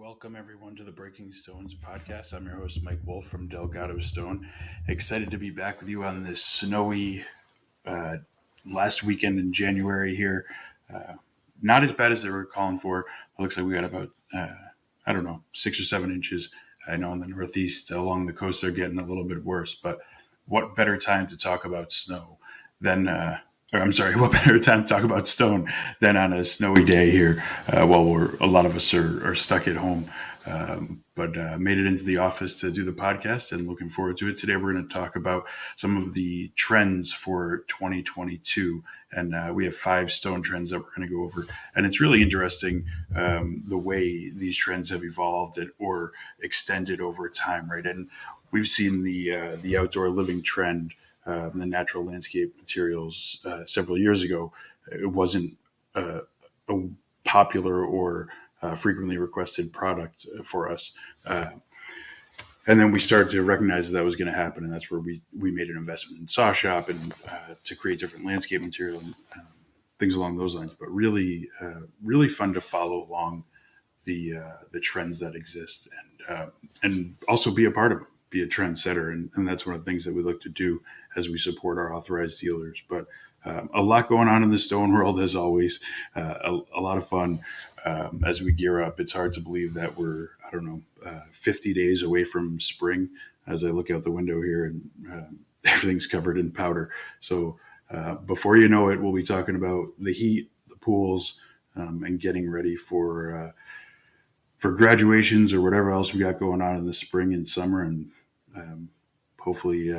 Welcome everyone to the Breaking Stones podcast. I'm your host, Mike Wolf from Delgado Stone. Excited to be back with you on this snowy uh, last weekend in January here. Not as bad as they were calling for. It looks like we got about, I don't know, 6 or 7 inches. I know in the Northeast, along the coast, they're getting a little bit worse. But what better time to talk about snow than, or I'm sorry, what better time to talk about stone than on a snowy day here while a lot of us are stuck at home. But made it into the office to do the podcast and looking forward to it. Today, we're going to talk about some of the trends for 2022. And we have 5 stone trends that we're going to go over. And it's really interesting the way these trends have evolved or extended over time, right? And we've seen the outdoor living trend, the natural landscape materials several years ago. It wasn't a popular or frequently requested product for us. And then we started to recognize that was going to happen, and that's where we made an investment in Saw Shop and to create different landscape material and things along those lines. But really fun to follow along the trends that exist and also be a part of them, be a trendsetter, and that's one of the things that we look to do as we support our authorized dealers. But a lot going on in the stone world, as always. A lot of fun as we gear up. It's hard to believe that we're, I don't know, 50 days away from spring as I look out the window here and everything's covered in powder. So before you know it, we'll be talking about the heat, the pools, and getting ready for graduations or whatever else we got going on in the spring and summer, and um, hopefully,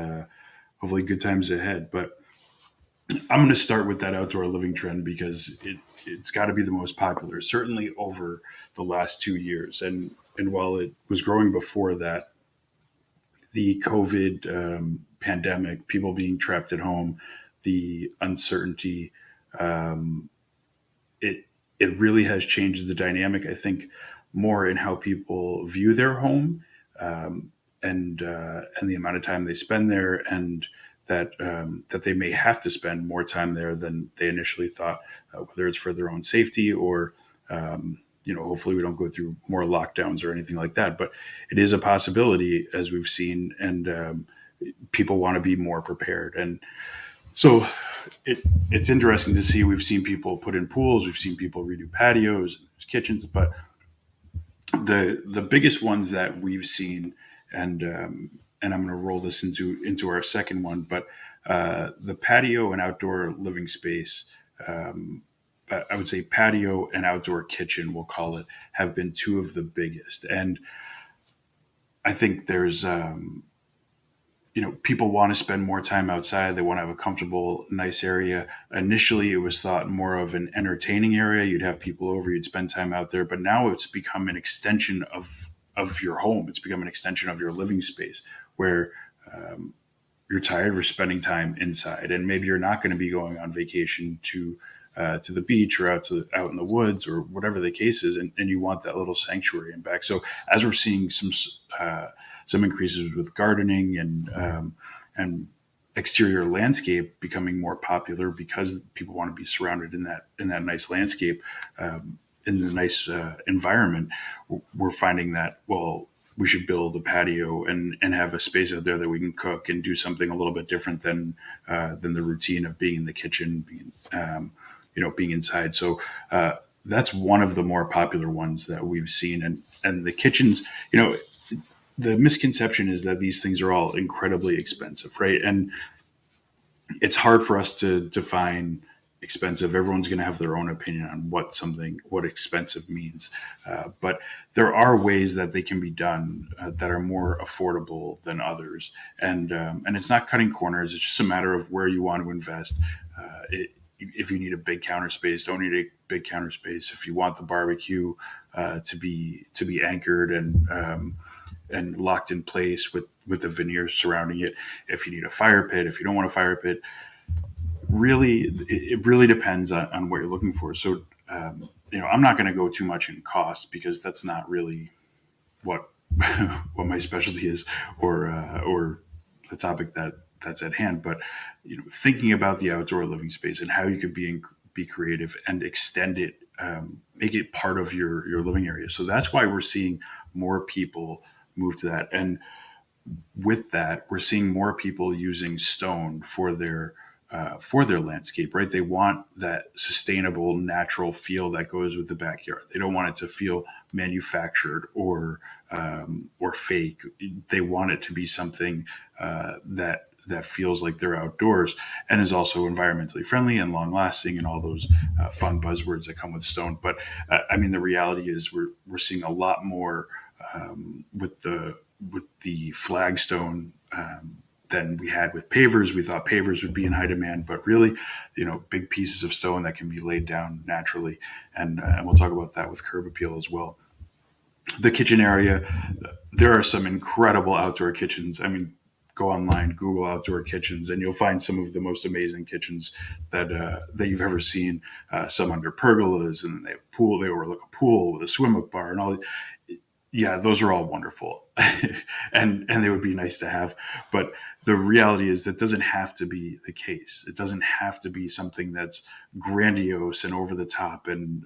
hopefully good times ahead. But I'm going to start with that outdoor living trend because it's got to be the most popular, certainly over the last 2 years. And while it was growing before that, the COVID pandemic, people being trapped at home, the uncertainty, um, it it really has changed the dynamic. I think more in how people view their home, and the amount of time they spend there, and that they may have to spend more time there than they initially thought, whether it's for their own safety or hopefully we don't go through more lockdowns or anything like that. But it is a possibility, as we've seen, and people want to be more prepared. And so it's interesting to see. We've seen people put in pools, we've seen people redo patios, kitchens, but the biggest ones that we've seen, and I'm going to roll this into our second one, but the patio and outdoor living space. I would say patio and outdoor kitchen, we'll call it, have been two of the biggest. And I think there's people want to spend more time outside. They want to have a comfortable, nice area. Initially, it was thought more of an entertaining area. You'd have people over, you'd spend time out there. But now it's become an extension of your home. It's become an extension of your living space where you're tired of spending time inside, and maybe you're not going to be going on vacation to the beach or out in the woods or whatever the case is, and you want that little sanctuary and back. So as we're seeing some increases with gardening and exterior landscape becoming more popular because people want to be surrounded in that nice landscape, in the nice environment, we're finding that, well, we should build a patio and have a space out there that we can cook and do something a little bit different than the routine of being in the kitchen, being inside. So that's one of the more popular ones that we've seen. And the kitchens, the misconception is that these things are all incredibly expensive, right? And it's hard for us to define expensive. Everyone's going to have their own opinion on what expensive means. But there are ways that they can be done that are more affordable than others. And it's not cutting corners. It's just a matter of where you want to invest. If you need a big counter space, don't need a big counter space. If you want the barbecue to be anchored and locked in place with the veneer surrounding it, if you need a fire pit, if you don't want a fire pit, it really depends on what you're looking for. So I'm not going to go too much in cost because that's not really what what my specialty is, or the topic that's at hand. But thinking about the outdoor living space and how you could be creative and extend it make it part of your living area. So that's why we're seeing more people move to that. And with that, we're seeing more people using stone for their landscape, right? They want that sustainable, natural feel that goes with the backyard. They don't want it to feel manufactured or fake. They want it to be something that feels like they're outdoors and is also environmentally friendly and long lasting and all those fun buzzwords that come with stone. But I mean, the reality is we're seeing a lot more with the flagstone than we had with pavers. We thought pavers would be in high demand, but really, big pieces of stone that can be laid down naturally. And we'll talk about that with curb appeal as well. The kitchen area, there are some incredible outdoor kitchens. I mean, go online, Google outdoor kitchens, and you'll find some of the most amazing kitchens that you've ever seen. Some under pergolas, and they have a pool. They overlook a pool with a swim up bar and all. Yeah, those are all wonderful, and they would be nice to have. But the reality is that doesn't have to be the case. It doesn't have to be something that's grandiose and over the top and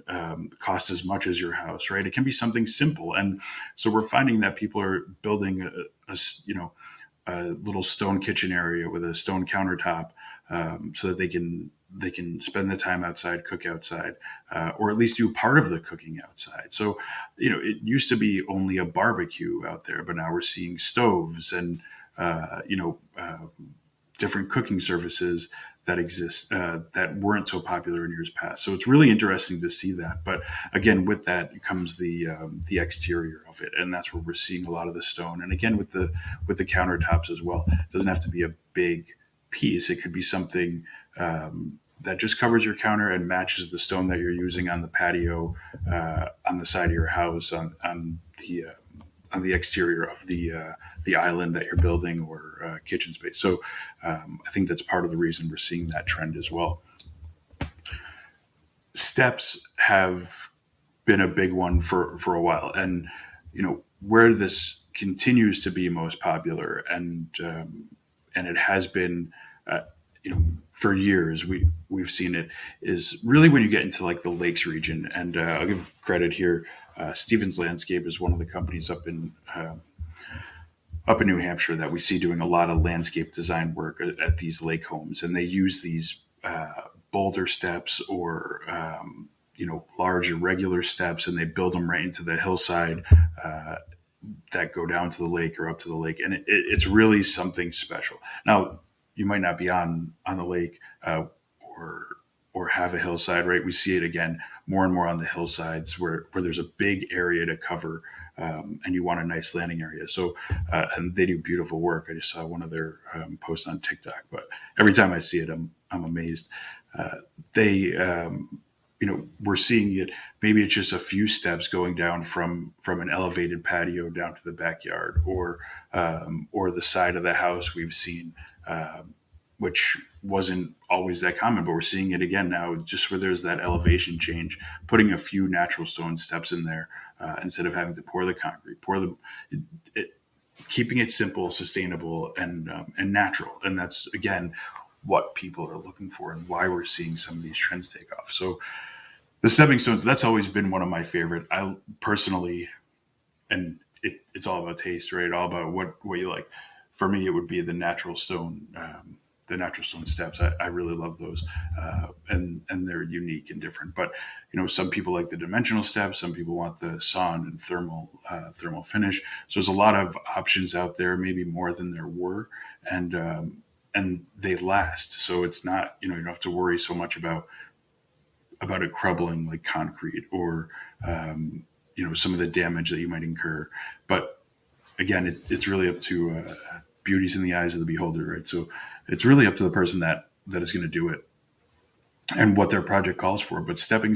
costs as much as your house, right? It can be something simple, and so we're finding that people are building a little stone kitchen area with a stone countertop, so that they can spend the time outside, cook outside, or at least do part of the cooking outside. So, it used to be only a barbecue out there, but now we're seeing stoves and different cooking services that exist that weren't so popular in years past. So it's really interesting to see that. But again, with that comes the exterior of it, and that's where we're seeing a lot of the stone. And again, with the countertops as well, it doesn't have to be a big piece. It could be something that just covers your counter and matches the stone that you're using on the patio, on the side of your house, on the exterior of the island that you're building or kitchen space. So I think that's part of the reason we're seeing that trend as well. Steps have been a big one for a while, and where this continues to be most popular, and it has been. For years we've seen it is really when you get into like the lakes region, and I'll give credit here. Stevens Landscape is one of the companies up in New Hampshire that we see doing a lot of landscape design work at these lake homes, and they use these boulder steps or large irregular steps, and they build them right into the hillside that go down to the lake or up to the lake, and it's really something special. Now, you might not be on the lake or have a hillside, right? We see it again more and more on the hillsides where there's a big area to cover, and you want a nice landing area. So, and they do beautiful work. I just saw one of their posts on TikTok, but every time I see it, I'm amazed. They we're seeing it. Maybe it's just a few steps going down from an elevated patio down to the backyard, or the side of the house. We've seen, which wasn't always that common, but we're seeing it again now, just where there's that elevation change, putting a few natural stone steps in there instead of having to pour the concrete, keeping it simple, sustainable, and natural. And that's, again, what people are looking for and why we're seeing some of these trends take off. So the stepping stones, that's always been one of my favorite. I personally, and it's all about taste, right? All about what you like. For me, it would be the natural stone steps. I really love those, and they're unique and different. But some people like the dimensional steps. Some people want the sawn and thermal finish. So there's a lot of options out there, maybe more than there were, and they last. So it's not, you don't have to worry so much about it crumbling like concrete, or some of the damage that you might incur. But again, it's really up to beauty's in the eyes of the beholder, right? So it's really up to the person that is going to do it and what their project calls for. But steps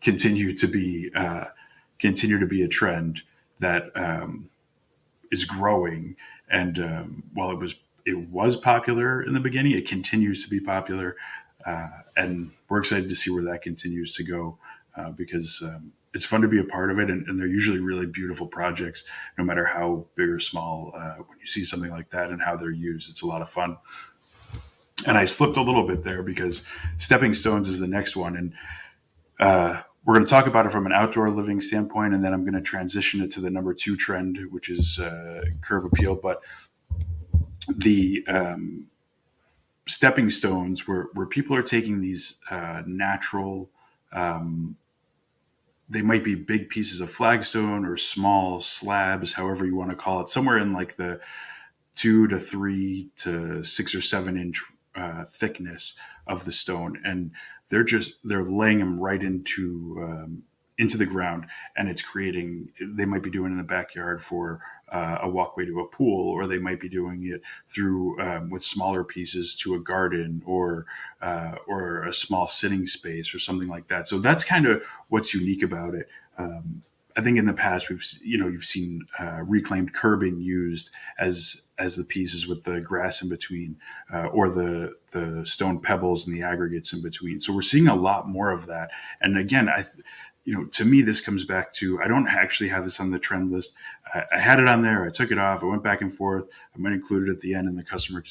continue to be a trend that is growing. And while it was popular in the beginning, it continues to be popular, and we're excited to see where that continues to go, because it's fun to be a part of it, and they're usually really beautiful projects, no matter how big or small. When you see something like that and how they're used, it's a lot of fun. And I slipped a little bit there because stepping stones is the next one. And we're going to talk about it from an outdoor living standpoint, and then I'm going to transition it to the number two trend, which is curb appeal. But the stepping stones, where people are taking these natural, they might be big pieces of flagstone or small slabs, however you want to call it, somewhere in like the 2 to 3 to 6 or 7 inch thickness of the stone, and they're laying them right into the ground, and it's creating. They might be doing it in the backyard for a walkway to a pool, or they might be doing it through with smaller pieces to a garden or a small sitting space or something like that. So that's kind of what's unique about it. I think in the past you've seen reclaimed curbing used as the pieces with the grass in between, or the stone pebbles and the aggregates in between. So we're seeing a lot more of that. And again, to me, this comes back to, I don't actually have this on the trend list. I had it on there. I took it off. I went back and forth. I might include it at the end in the customer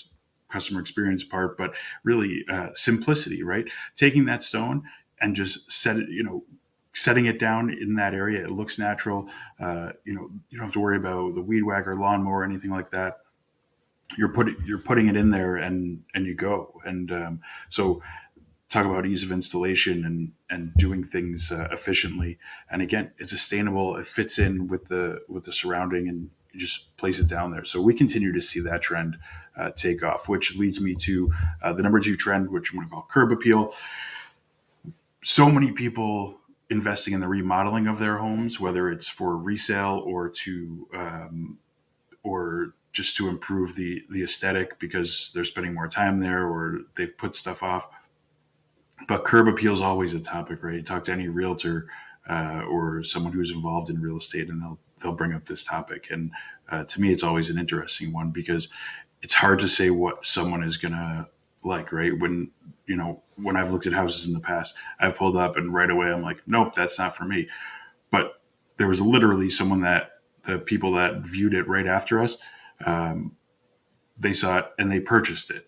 experience part, but really simplicity, right? Taking that stone and just setting it down in that area. It looks natural. You don't have to worry about the weed whacker, lawnmower, or anything like that. You're putting it in there, and you go. And so talk about ease of installation and doing things efficiently. And again, it's sustainable. It fits in with the surrounding, and you just place it down there. So we continue to see that trend take off, which leads me to the number two trend, which I'm going to call curb appeal. So many people investing in the remodeling of their homes, whether it's for resale or just to improve the aesthetic because they're spending more time there or they've put stuff off. But curb appeal is always a topic, right? You talk to any realtor or someone who's involved in real estate, and they'll bring up this topic. And to me, it's always an interesting one because it's hard to say what someone is gonna like, right? When I've looked at houses in the past, I've pulled up and right away I'm like, nope, that's not for me. But there was literally someone that the people that viewed it right after us, they saw it and they purchased it,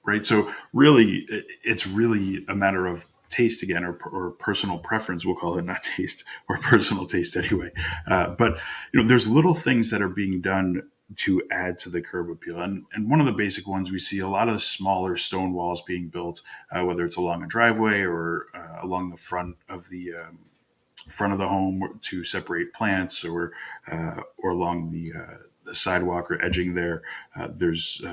right? So really, it's really a matter of taste again, or personal preference. We'll call it, not taste, or personal taste anyway. But there's little things that are being done to add to the curb appeal, and one of the basic ones, we see a lot of smaller stone walls being built, whether it's along a driveway or along the front of the home to separate plants, or along the sidewalk or edging there. There's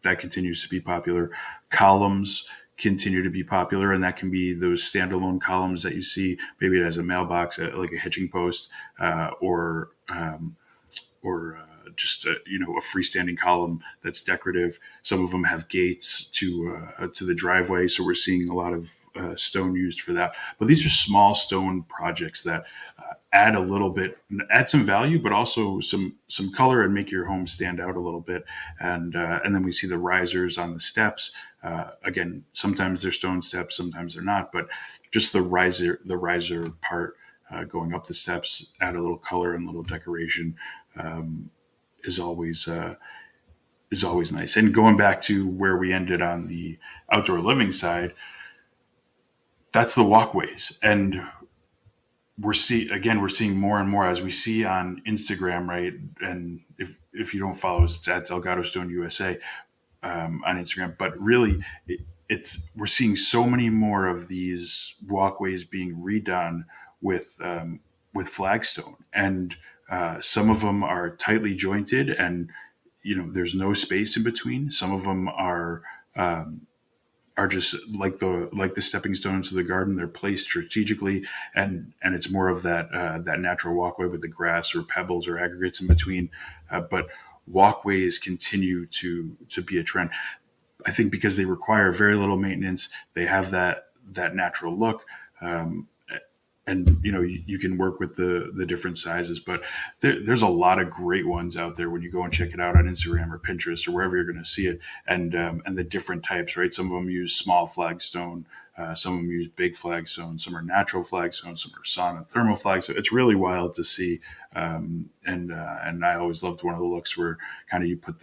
That continues to be popular. Columns continue to be popular, and that can be those standalone columns that you see. Maybe it has a mailbox, like a hitching post, or just a freestanding column that's decorative. Some of them have gates to the driveway, so we're seeing a lot of stone used for that. But these are small stone projects that add some value, but also some color and make your home stand out a little bit. And then we see the risers on the steps. Again, sometimes they're stone steps, sometimes they're not, but just the riser part going up the steps, add a little color and a little decoration. Is always nice. And going back to where we ended on the outdoor living side, that's the walkways. And we're seeing more and more, as we see on Instagram, right? And if you don't follow us, it's at Delgado Stone USA on Instagram. But really, we're seeing so many more of these walkways being redone with flagstone, and some of them are tightly jointed, and there's no space in between. Some of them are just like the stepping stones to the garden. They're placed strategically, and it's more of that natural walkway with the grass or pebbles or aggregates in between. But walkways continue to be a trend. I think because they require very little maintenance, they have that natural look. And you can work with the different sizes, but there's a lot of great ones out there when you go and check it out on Instagram or Pinterest or wherever you're going to see it, and the different types, right? Some of them use small flagstone, some of them use big flagstone, some are natural flagstone, some are sauna and thermal flagstone. It's really wild to see, and I always loved one of the looks where kind of you put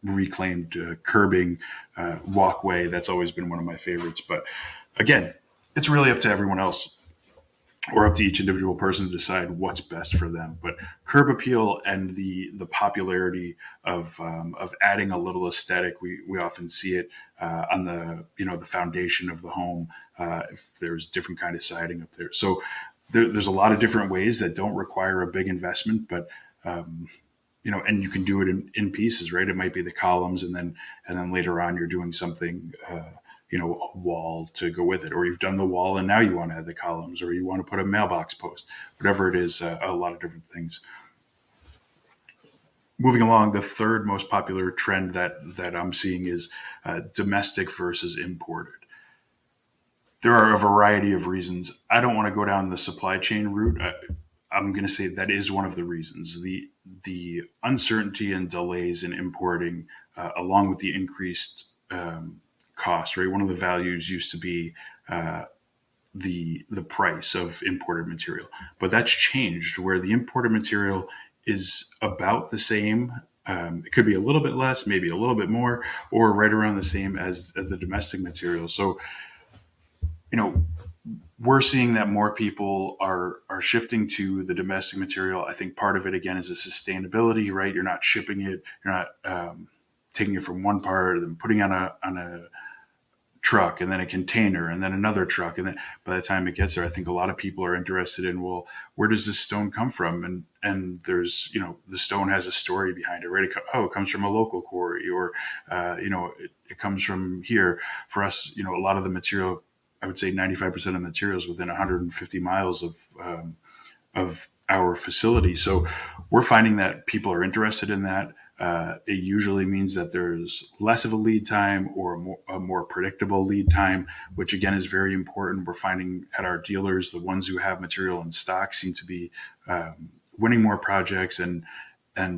reclaimed curbing, walkway. That's always been one of my favorites. But again, it's really up to everyone else or up to each individual person to decide what's best for them. But curb appeal and the popularity of adding a little aesthetic, we often see it on the the foundation of the home. If there's different kind of siding up there, so there's a lot of different ways that don't require a big investment, but and you can do it in pieces, right? It might be the columns, and then later on you're doing something, a wall to go with it, or you've done the wall and now you want to add the columns, or you want to put a mailbox post, whatever it is, a lot of different things. Moving along, the third most popular trend that I'm seeing is domestic versus imported. There are a variety of reasons. I don't want to go down the supply chain route. I'm going to say that is one of the reasons. The uncertainty and delays in importing, along with the increased cost, right? One of the values used to be the price of imported material, but that's changed where the imported material is about the same. It could be a little bit less, maybe a little bit more, or right around the same as the domestic material. So, you know, we're seeing that more people are shifting to the domestic material. I think part of it again is a sustainability, right? You're not shipping it, you're not taking it from one part and putting it on a truck and then a container and then another truck, and then by the time it gets there, I think a lot of people are interested in, well, where does this stone come from? And there's the stone has a story behind it, right? It comes from a local quarry, or it comes from here. For us, a lot of the material, I would say 95% of the materials within 150 miles of our facility. So we're finding that people are interested in that. It usually means that there's less of a lead time, or a more predictable lead time, which again is very important. We're finding at our dealers, the ones who have material in stock seem to be winning more projects, and I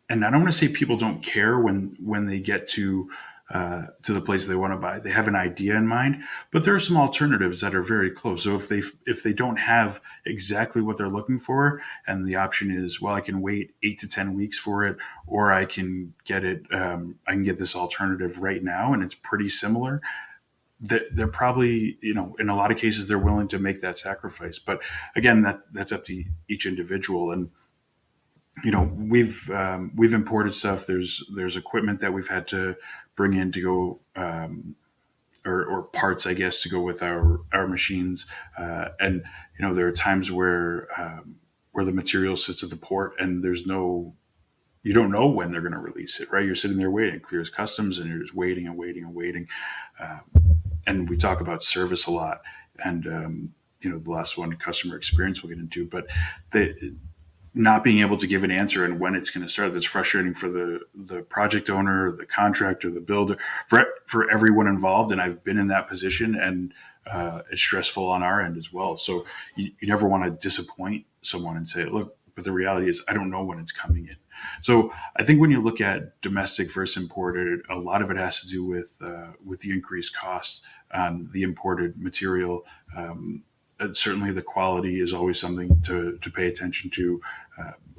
don't want to say people don't care when they get to the place they want to buy. They have an idea in mind, but there are some alternatives that are very close. So if they don't have exactly what they're looking for, and the option is, well, I can wait 8 to 10 weeks for it, or I can get it. I can get this alternative right now, and it's pretty similar. They're probably, in a lot of cases, they're willing to make that sacrifice. But again, that's up to each individual. And we've imported stuff. There's equipment that we've had to bring in to go, or parts, I guess, to go with our machines. And there are times where the material sits at the port, and you don't know when they're going to release it, right? You're sitting there waiting. It clears customs, and you're just waiting and waiting and waiting. And we talk about service a lot, and the last one, customer experience, we'll get into, but not being able to give an answer and when it's going to start, that's frustrating for the project owner, the contractor, the builder, for everyone involved. And I've been in that position, and it's stressful on our end as well. So you never want to disappoint someone and say, look, but the reality is I don't know when it's coming in. So I think when you look at domestic versus imported, a lot of it has to do with the increased cost on the imported material. Certainly the quality is always something to pay attention to.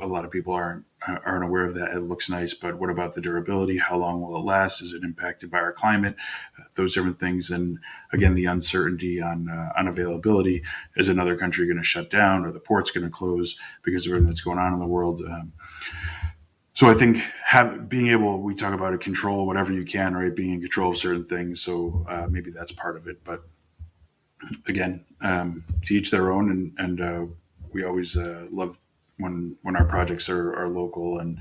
A lot of people aren't aware of that. It looks nice, but what about the durability? How long will it last? Is it impacted by our climate? Those different things. And again, the uncertainty on availability. Is another country going to shut down, or the port's going to close because of everything that's going on in the world? So I think we talk about it, control whatever you can, right? Being in control of certain things. So maybe that's part of it. But again, to each their own, and we always love when our projects are local, and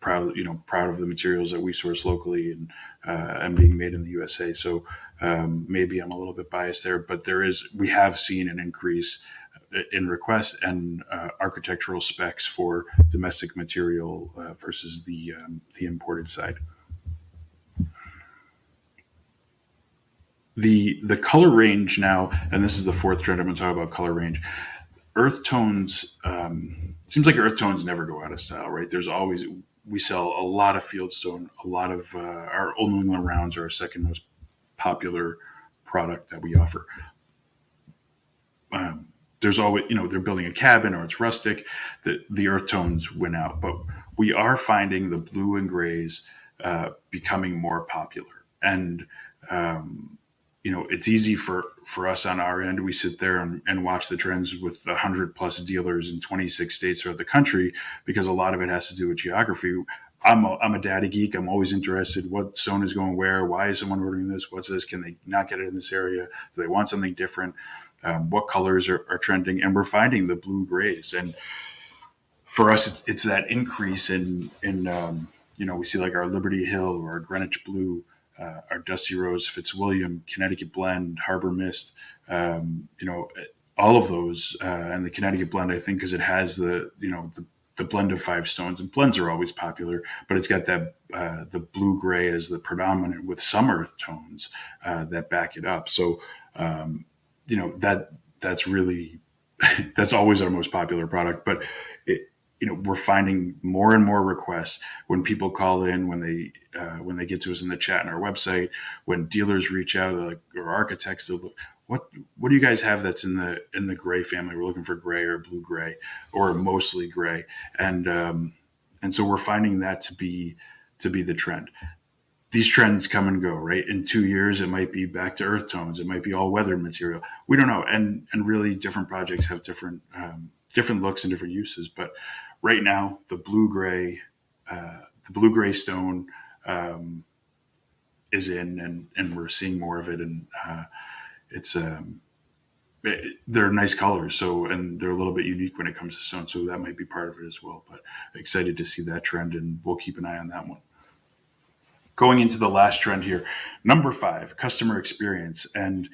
proud of the materials that we source locally, and being made in the USA. So maybe I'm a little bit biased there, but we have seen an increase in requests and architectural specs for domestic material versus the imported side. The color range now, and this is the fourth trend I'm going to talk about, color range. Earth tones, seems like earth tones never go out of style, right? We sell a lot of fieldstone. A lot of our Old New England rounds are our second most popular product that we offer. there's always, they're building a cabin or it's rustic, the earth tones win out. But we are finding the blue and grays becoming more popular. And, it's easy for us on our end. We sit there and watch the trends with 100+ dealers in 26 states throughout the country, because a lot of it has to do with geography. I'm a data geek. I'm always interested. What stone is going where? Why is someone ordering this? What's this? Can they not get it in this area? Do they want something different? What colors are trending? And we're finding the blue grays. And for us, it's that increase in we see like our Liberty Hill or our Greenwich Blue, our Dusty Rose, Fitzwilliam, Connecticut Blend, Harbor Mist, all of those, and the Connecticut Blend, I think, because it has the blend of 5 stones, and blends are always popular, but it's got that the blue gray as the predominant with some earth tones that back it up. So that's really that's always our most popular product. But we're finding more and more requests when people call in, when they get to us in the chat on our website, when dealers reach out, or architects, what do you guys have that's in the gray family? We're looking for gray or blue gray or mostly gray, and so we're finding that to be the trend. These trends come and go, right? In 2 years, it might be back to earth tones. It might be all weathered material. We don't know. And really different projects have different looks and different uses. But right now, the blue gray stone is in, and we're seeing more of it. And they're nice colors. So, and they're a little bit unique when it comes to stone. So that might be part of it as well. But excited to see that trend, and we'll keep an eye on that one. Going into the last trend here, number 5, customer experience. And,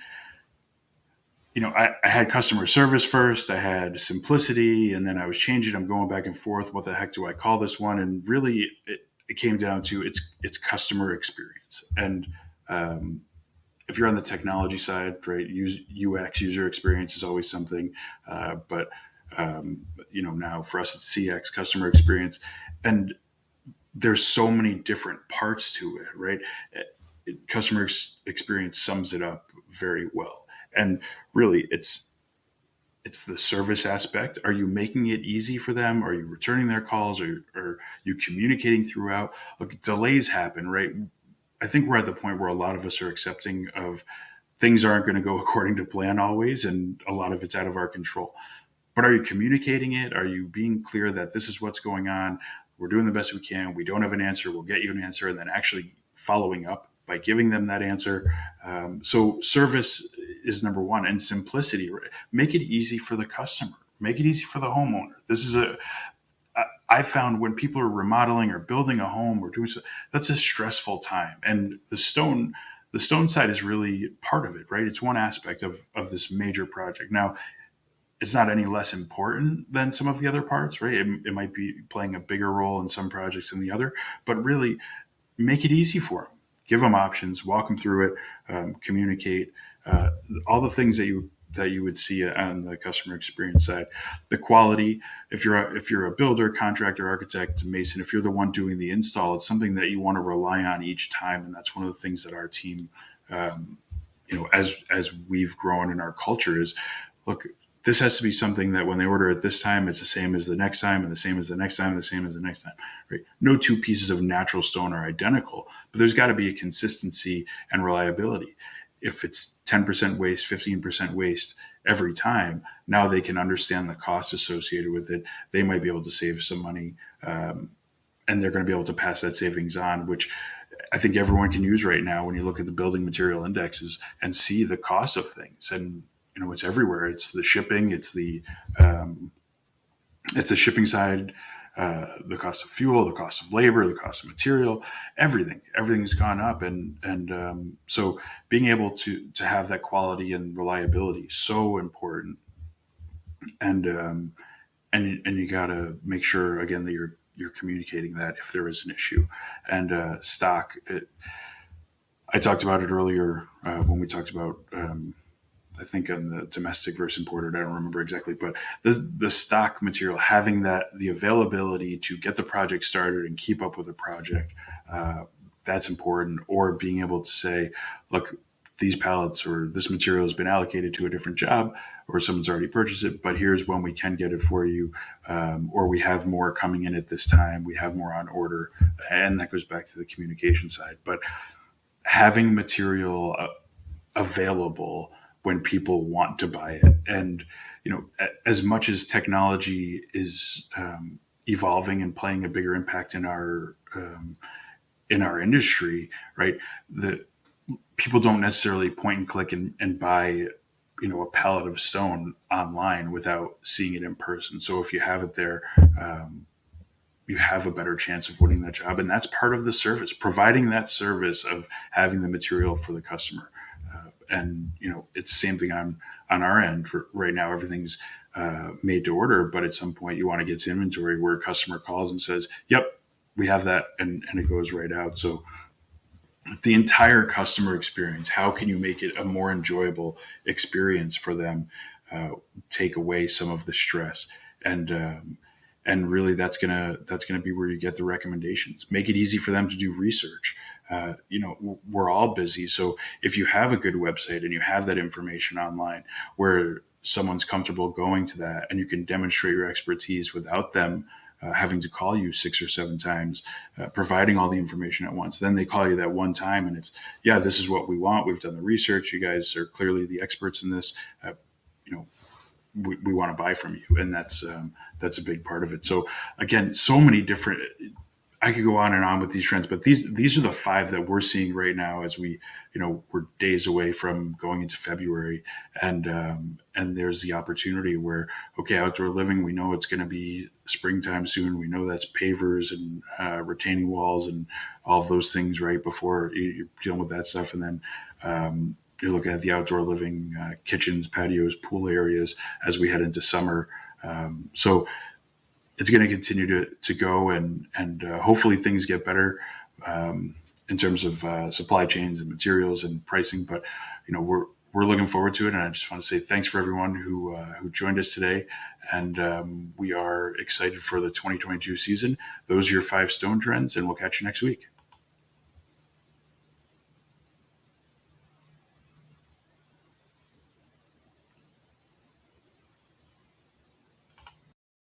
I had customer service first, I had simplicity, and then I was changing. I'm going back and forth. What the heck do I call this one? And really, it came down to it's customer experience. And if you're on the technology side, right, UX, user experience, is always something. But now for us, it's CX, customer experience. And there's so many different parts to it, right? Customer experience sums it up very well. And really, it's the service aspect. Are you making it easy for them? Are you returning their calls? Are you communicating throughout? Look, delays happen, right? I think we're at the point where a lot of us are accepting of things aren't going to go according to plan always, and a lot of it's out of our control. But are you communicating it? Are you being clear that this is what's going on? We're doing the best we can. We don't have an answer. We'll get you an answer. And then actually following up by giving them that answer. So service is number 1, and simplicity. Make it easy for the customer. Make it easy for the homeowner. I found when people are remodeling or building a home or doing so, that's a stressful time. And the stone side is really part of it, right? It's one aspect of this major project. Now, it's not any less important than some of the other parts, right? It might be playing a bigger role in some projects than the other, but really make it easy for them. Give them options, walk them through it, communicate, all the things that you would see on the customer experience side. The quality, if you're a builder, contractor, architect, mason, if you're the one doing the install, it's something that you want to rely on each time, and that's one of the things that our team, as we've grown in our culture, is look. This has to be something that when they order it this time, it's the same as the next time, and the same as the next time, and the same as the next time. Right? No 2 pieces of natural stone are identical, but there's got to be a consistency and reliability. If it's 10% waste, 15% waste every time, now they can understand the costs associated with it. They might be able to save some money, and they're going to be able to pass that savings on, which I think everyone can use right now when you look at the building material indexes and see the cost of things. And it's everywhere. It's the shipping. It's the shipping side, the cost of fuel, the cost of labor, the cost of material, everything. Everything's gone up, and so being able to have that quality and reliability is so important. And you got to make sure again that you're communicating that if there is an issue. And stock. I talked about it earlier when we talked about. I think on the domestic versus imported, I don't remember exactly, but the stock material, having the availability to get the project started and keep up with the project, that's important. Or being able to say, look, these pallets or this material has been allocated to a different job, or someone's already purchased it, but here's when we can get it for you, or we have more coming in at this time, we have more on order. And that goes back to the communication side. But having material available when people want to buy it. And, as much as technology is evolving and playing a bigger impact in our industry, right? The people don't necessarily point and click and buy, a pallet of stone online without seeing it in person. So if you have it there, you have a better chance of winning that job. And that's part of the service, providing that service of having the material for the customer. And, it's the same thing on our end. For right now, everything's made to order, but at some point you want to get to inventory where a customer calls and says, yep, we have that. And it goes right out. So the entire customer experience, how can you make it a more enjoyable experience for them? Take away some of the stress, and really that's gonna be where you get the recommendations. Make it easy for them to do research. We're all busy, so if you have a good website and you have that information online where someone's comfortable going to that, and you can demonstrate your expertise without them having to call you 6 or 7 times, providing all the information at once. Then they call you that one time, and it's, yeah, this is what we want. We've done the research. You guys are clearly the experts in this. You know, we want to buy from you, and that's a big part of it. So again, so many different. I could go on and on with these trends, but these are the 5 that we're seeing right now as we, we're days away from going into February, and there's the opportunity where, okay, outdoor living, we know it's going to be springtime soon. We know that's pavers and retaining walls and all of those things right before you're dealing with that stuff, and then you're looking at the outdoor living, kitchens, patios, pool areas as we head into summer. So it's going to continue to go, and hopefully things get better in terms of supply chains and materials and pricing. But we're looking forward to it, and I just want to say thanks for everyone who joined us today, and we are excited for the 2022 season. Those are your 5 stone trends, and we'll catch you next week.